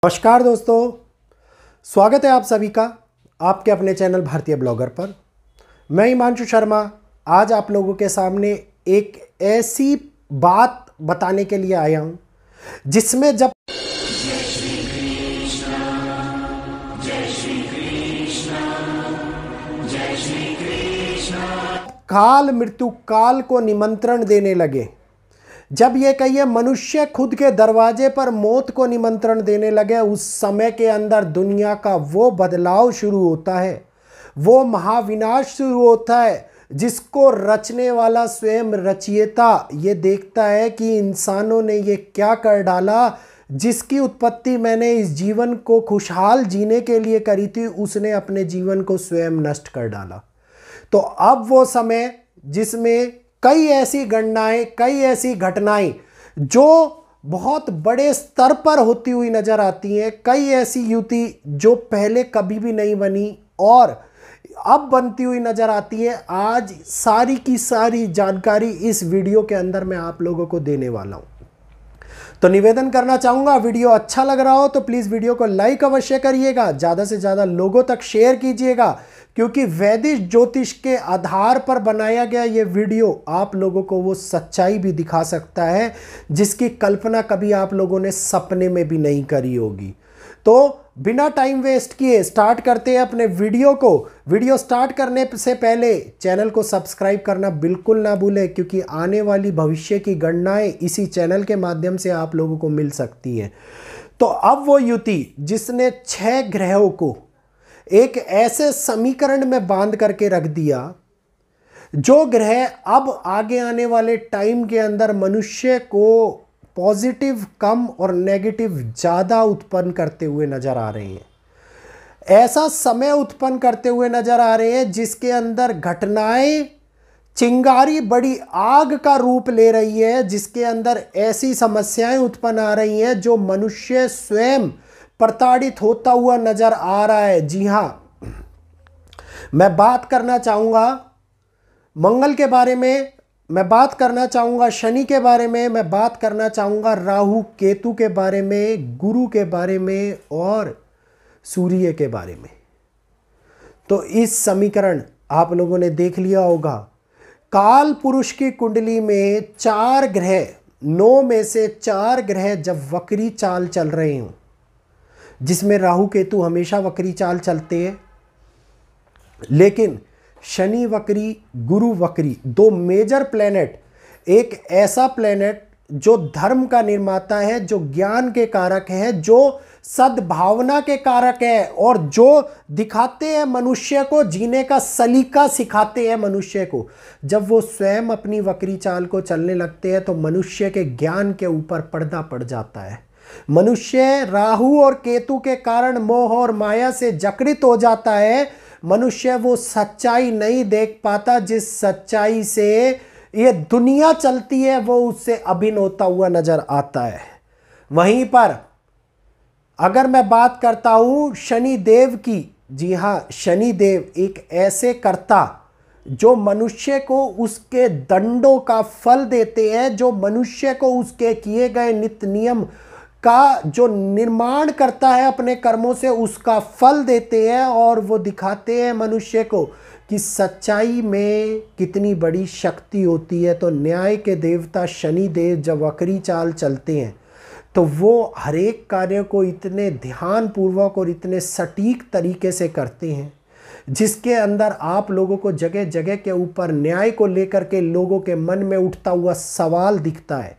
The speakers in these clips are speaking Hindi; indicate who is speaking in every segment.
Speaker 1: नमस्कार दोस्तों, स्वागत है आप सभी का आपके अपने चैनल भारतीय ब्लॉगर पर। मैं हिमांशु शर्मा आज आप लोगों के सामने एक ऐसी बात बताने के लिए आया हूं जिसमें जब काल मृत्यु काल को निमंत्रण देने लगे, जब ये कहिए मनुष्य खुद के दरवाजे पर मौत को निमंत्रण देने लगे, उस समय के अंदर दुनिया का वो बदलाव शुरू होता है, वो महाविनाश शुरू होता है जिसको रचने वाला स्वयं रचयिता ये देखता है कि इंसानों ने ये क्या कर डाला। जिसकी उत्पत्ति मैंने इस जीवन को खुशहाल जीने के लिए करी थी, उसने अपने जीवन को स्वयं नष्ट कर डाला। तो अब वो समय जिसमें कई ऐसी गणनाएं, कई ऐसी घटनाएं जो बहुत बड़े स्तर पर होती हुई नजर आती हैं, कई ऐसी युति जो पहले कभी भी नहीं बनी और अब बनती हुई नजर आती है। आज सारी की सारी जानकारी इस वीडियो के अंदर मैं आप लोगों को देने वाला हूं। तो निवेदन करना चाहूंगा, वीडियो अच्छा लग रहा हो तो प्लीज वीडियो को लाइक अवश्य करिएगा, ज्यादा से ज्यादा लोगों तक शेयर कीजिएगा, क्योंकि वैदिक ज्योतिष के आधार पर बनाया गया ये वीडियो आप लोगों को वो सच्चाई भी दिखा सकता है जिसकी कल्पना कभी आप लोगों ने सपने में भी नहीं करी होगी। तो बिना टाइम वेस्ट किए स्टार्ट करते हैं अपने वीडियो को। वीडियो स्टार्ट करने से पहले चैनल को सब्सक्राइब करना बिल्कुल ना भूलें, क्योंकि आने वाली भविष्य की गणनाएं इसी चैनल के माध्यम से आप लोगों को मिल सकती हैं। तो अब वो युति जिसने 6 ग्रहों को एक ऐसे समीकरण में बांध करके रख दिया, जो ग्रह अब आगे आने वाले टाइम के अंदर मनुष्य को पॉजिटिव कम और नेगेटिव ज़्यादा उत्पन्न करते हुए नजर आ रहे हैं। ऐसा समय उत्पन्न करते हुए नजर आ रहे हैं जिसके अंदर घटनाएं चिंगारी बड़ी आग का रूप ले रही है, जिसके अंदर ऐसी समस्याएं उत्पन्न आ रही हैं जो मनुष्य स्वयं प्रताड़ित होता हुआ नजर आ रहा है। जी हां, मैं बात करना चाहूंगा मंगल के बारे में, मैं बात करना चाहूंगा शनि के बारे में, मैं बात करना चाहूंगा राहु केतु के बारे में, गुरु के बारे में और सूर्य के बारे में। तो इस समीकरण आप लोगों ने देख लिया होगा। काल पुरुष की कुंडली में 4 ग्रह, 9 में से 4 ग्रह जब वक्री चाल चल रहे हों, जिसमें राहु केतु हमेशा वक्री चाल चलते हैं, लेकिन शनि वक्री, गुरु वक्री, 2 मेजर प्लेनेट, एक ऐसा प्लेनेट जो धर्म का निर्माता है, जो ज्ञान के कारक है, जो सद्भावना के कारक है और जो दिखाते हैं मनुष्य को जीने का सलीका, सिखाते हैं मनुष्य को। जब वो स्वयं अपनी वक्री चाल को चलने लगते हैं तो मनुष्य के ज्ञान के ऊपर पर्दा पड़ जाता है। मनुष्य राहु और केतु के कारण मोह और माया से जकड़ित हो जाता है। मनुष्य वो सच्चाई नहीं देख पाता जिस सच्चाई से ये दुनिया चलती है, वो उससे अभिन्न होता हुआ नजर आता है। वहीं पर अगर मैं बात करता हूं शनि देव की, जी हां, शनि देव एक ऐसे कर्ता जो मनुष्य को उसके दंडों का फल देते हैं, जो मनुष्य को उसके किए गए नित्य नियम का जो निर्माण करता है अपने कर्मों से, उसका फल देते हैं और वो दिखाते हैं मनुष्य को कि सच्चाई में कितनी बड़ी शक्ति होती है। तो न्याय के देवता शनि देव जब वक्री चाल चलते हैं तो वो हर एक कार्य को इतने ध्यानपूर्वक और इतने सटीक तरीके से करते हैं जिसके अंदर आप लोगों को जगह जगह के ऊपर न्याय को लेकर के लोगों के मन में उठता हुआ सवाल दिखता है।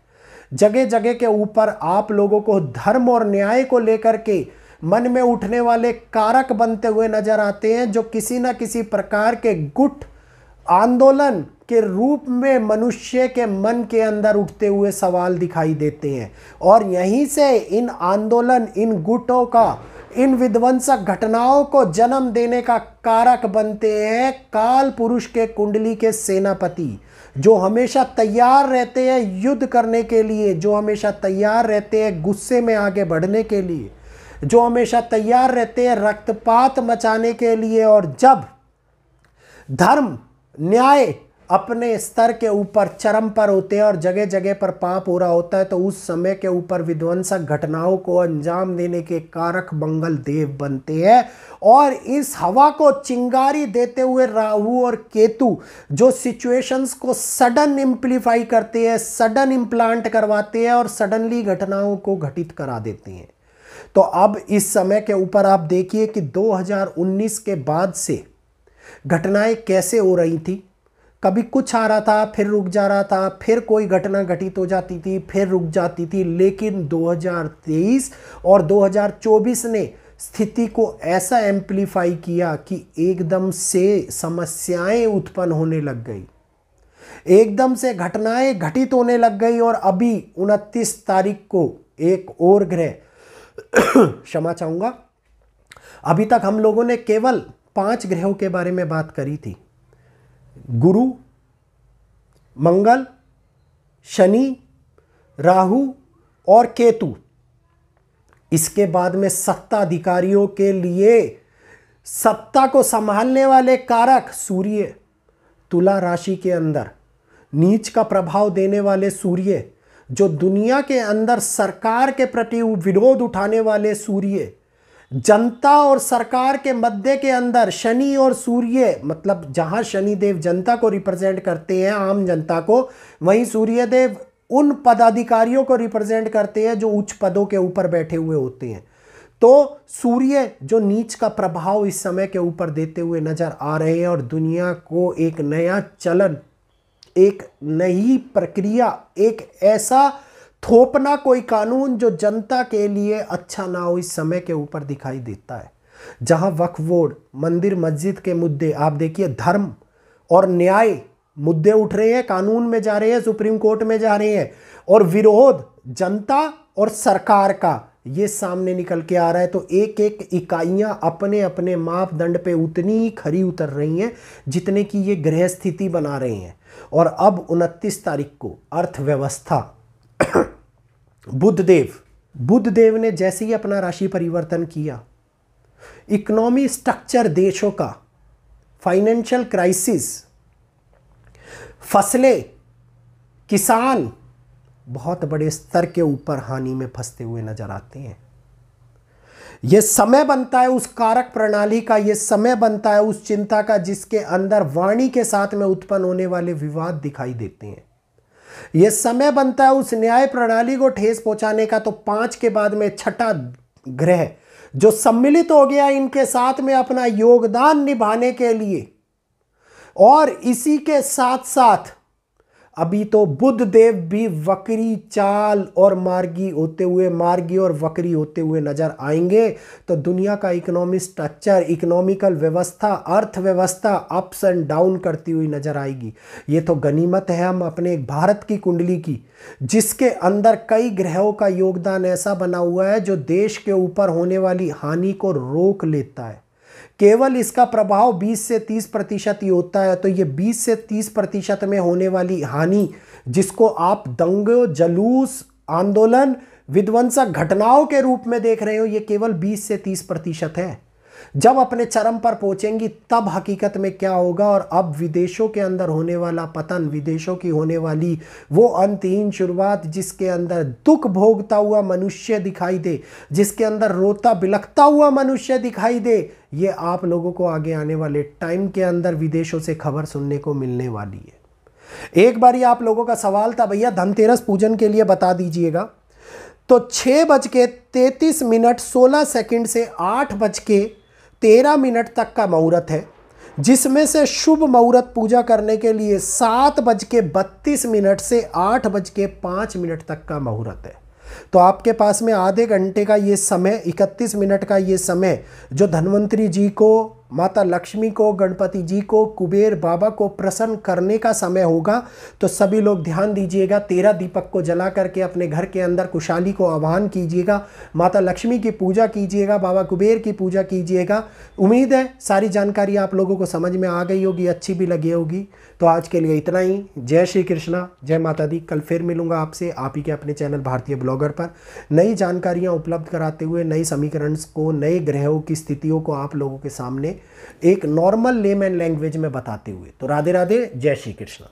Speaker 1: जगह जगह के ऊपर आप लोगों को धर्म और न्याय को लेकर के मन में उठने वाले कारक बनते हुए नजर आते हैं, जो किसी न किसी प्रकार के गुट आंदोलन के रूप में मनुष्य के मन के अंदर उठते हुए सवाल दिखाई देते हैं। और यहीं से इन आंदोलन, इन गुटों का, इन विध्वंसक घटनाओं को जन्म देने का कारक बनते हैं काल पुरुष के कुंडली के सेनापति, जो हमेशा तैयार रहते हैं युद्ध करने के लिए, जो हमेशा तैयार रहते हैं गुस्से में आगे बढ़ने के लिए, जो हमेशा तैयार रहते हैं रक्तपात मचाने के लिए। और जब धर्म, न्याय अपने स्तर के ऊपर चरम पर होते हैं और जगह जगह पर पाप हो रहा होता है, तो उस समय के ऊपर विध्वंसक घटनाओं को अंजाम देने के कारक मंगल देव बनते हैं। और इस हवा को चिंगारी देते हुए राहु और केतु जो सिचुएशंस को सडन इम्प्लीफाई करते हैं, सडन इम्प्लांट करवाते हैं और सडनली घटनाओं को घटित करा देते हैं। तो अब इस समय के ऊपर आप देखिए कि 2019 के बाद से घटनाएं कैसे हो रही थी। कभी कुछ आ रहा था, फिर रुक जा रहा था, फिर कोई घटना घटित हो जाती थी, फिर रुक जाती थी। लेकिन 2023 और 2024 ने स्थिति को ऐसा एम्प्लीफाई किया कि एकदम से समस्याएं उत्पन्न होने लग गई, एकदम से घटनाएं घटित होने लग गई। और अभी 29 तारीख को एक और ग्रह क्षमा चाहूंगा, अभी तक हम लोगों ने केवल 5 ग्रहों के बारे में बात करी थी। गुरु, मंगल, शनि, राहु और केतु। इसके बाद में सत्ता अधिकारियों के लिए सत्ता को संभालने वाले कारक सूर्य, तुला राशि के अंदर नीच का प्रभाव देने वाले सूर्य, जो दुनिया के अंदर सरकार के प्रति विरोध उठाने वाले सूर्य, जनता और सरकार के मध्य के अंदर शनि और सूर्य, मतलब जहां शनिदेव जनता को रिप्रेजेंट करते हैं, आम जनता को, वहीं सूर्यदेव उन पदाधिकारियों को रिप्रेजेंट करते हैं जो उच्च पदों के ऊपर बैठे हुए होते हैं। तो सूर्य जो नीच का प्रभाव इस समय के ऊपर देते हुए नजर आ रहे हैं और दुनिया को एक नया चलन, एक नई प्रक्रिया, एक ऐसा थोपना कोई कानून जो जनता के लिए अच्छा ना हो, इस समय के ऊपर दिखाई देता है। जहां वक्फ बोर्ड, मंदिर मस्जिद के मुद्दे, आप देखिए धर्म और न्याय मुद्दे उठ रहे हैं, कानून में जा रहे हैं, सुप्रीम कोर्ट में जा रहे हैं, और विरोध जनता और सरकार का ये सामने निकल के आ रहा है। तो एक एक इकाइयां अपने अपने मापदंड पे उतनी ही खरी उतर रही हैं जितने की ये ग्रह स्थिति बना रहे हैं। और अब 29 तारीख को अर्थव्यवस्था, बुध देव ने जैसे ही अपना राशि परिवर्तन किया, इकोनॉमी स्ट्रक्चर देशों का, फाइनेंशियल क्राइसिस, फसलें, किसान बहुत बड़े स्तर के ऊपर हानि में फंसते हुए नजर आते हैं। यह समय बनता है उस कारक प्रणाली का, यह समय बनता है उस चिंता का जिसके अंदर वाणी के साथ में उत्पन्न होने वाले विवाद दिखाई देते हैं। यह समय बनता है उस न्याय प्रणाली को ठेस पहुंचाने का। तो 5 के बाद में छठा ग्रह जो सम्मिलित हो गया इनके साथ में अपना योगदान निभाने के लिए। और इसी के साथ साथ अभी तो बुध देव भी वक्री चाल और मार्गी और वक्री होते हुए नजर आएंगे। तो दुनिया का इकोनॉमिक स्ट्रक्चर, इकोनॉमिकल व्यवस्था, अर्थव्यवस्था अप्स एंड डाउन करती हुई नजर आएगी। ये तो गनीमत है हम अपने भारत की कुंडली की, जिसके अंदर कई ग्रहों का योगदान ऐसा बना हुआ है जो देश के ऊपर होने वाली हानि को रोक लेता है। केवल इसका प्रभाव 20 से 30% ही होता है। तो ये 20 से 30% में होने वाली हानि, जिसको आप दंगे, जुलूस, आंदोलन, विध्वंसक घटनाओं के रूप में देख रहे हो, ये केवल 20 से 30% है। जब अपने चरम पर पहुंचेंगी तब हकीकत में क्या होगा। और अब विदेशों के अंदर होने वाला पतन, विदेशों की होने वाली वो अंतहीन शुरुआत, जिसके अंदर दुख भोगता हुआ मनुष्य दिखाई दे, जिसके अंदर रोता बिलखता हुआ मनुष्य दिखाई दे, ये आप लोगों को आगे आने वाले टाइम के अंदर विदेशों से खबर सुनने को मिलने वाली है। एक बारी आप लोगों का सवाल था, भैया धनतेरस पूजन के लिए बता दीजिएगा। तो 6:33 16 से 8:13 तक का मुहूर्त है, जिसमें से शुभ मुहूर्त पूजा करने के लिए 7:32 से 8:05 तक का मुहूर्त है। तो आपके पास में आधे घंटे का ये समय, 31 मिनट का ये समय, जो धन्वंतरी जी को, माता लक्ष्मी को, गणपति जी को, कुबेर बाबा को प्रसन्न करने का समय होगा। तो सभी लोग ध्यान दीजिएगा, 13 दीपक को जला करके अपने घर के अंदर खुशहाली को आह्वान कीजिएगा, माता लक्ष्मी की पूजा कीजिएगा, बाबा कुबेर की पूजा कीजिएगा। उम्मीद है सारी जानकारी आप लोगों को समझ में आ गई होगी, अच्छी भी लगी होगी। तो आज के लिए इतना ही। जय श्री कृष्णा, जय माता दी। कल फिर मिलूंगा आपसे आप ही के अपने चैनल भारतीय ब्लॉगर पर, नई जानकारियाँ उपलब्ध कराते हुए, नई समीकरण को, नए ग्रहों की स्थितियों को आप लोगों के सामने एक नॉर्मल लेमैन लैंग्वेज में बताते हुए। तो राधे राधे, जय श्री कृष्ण।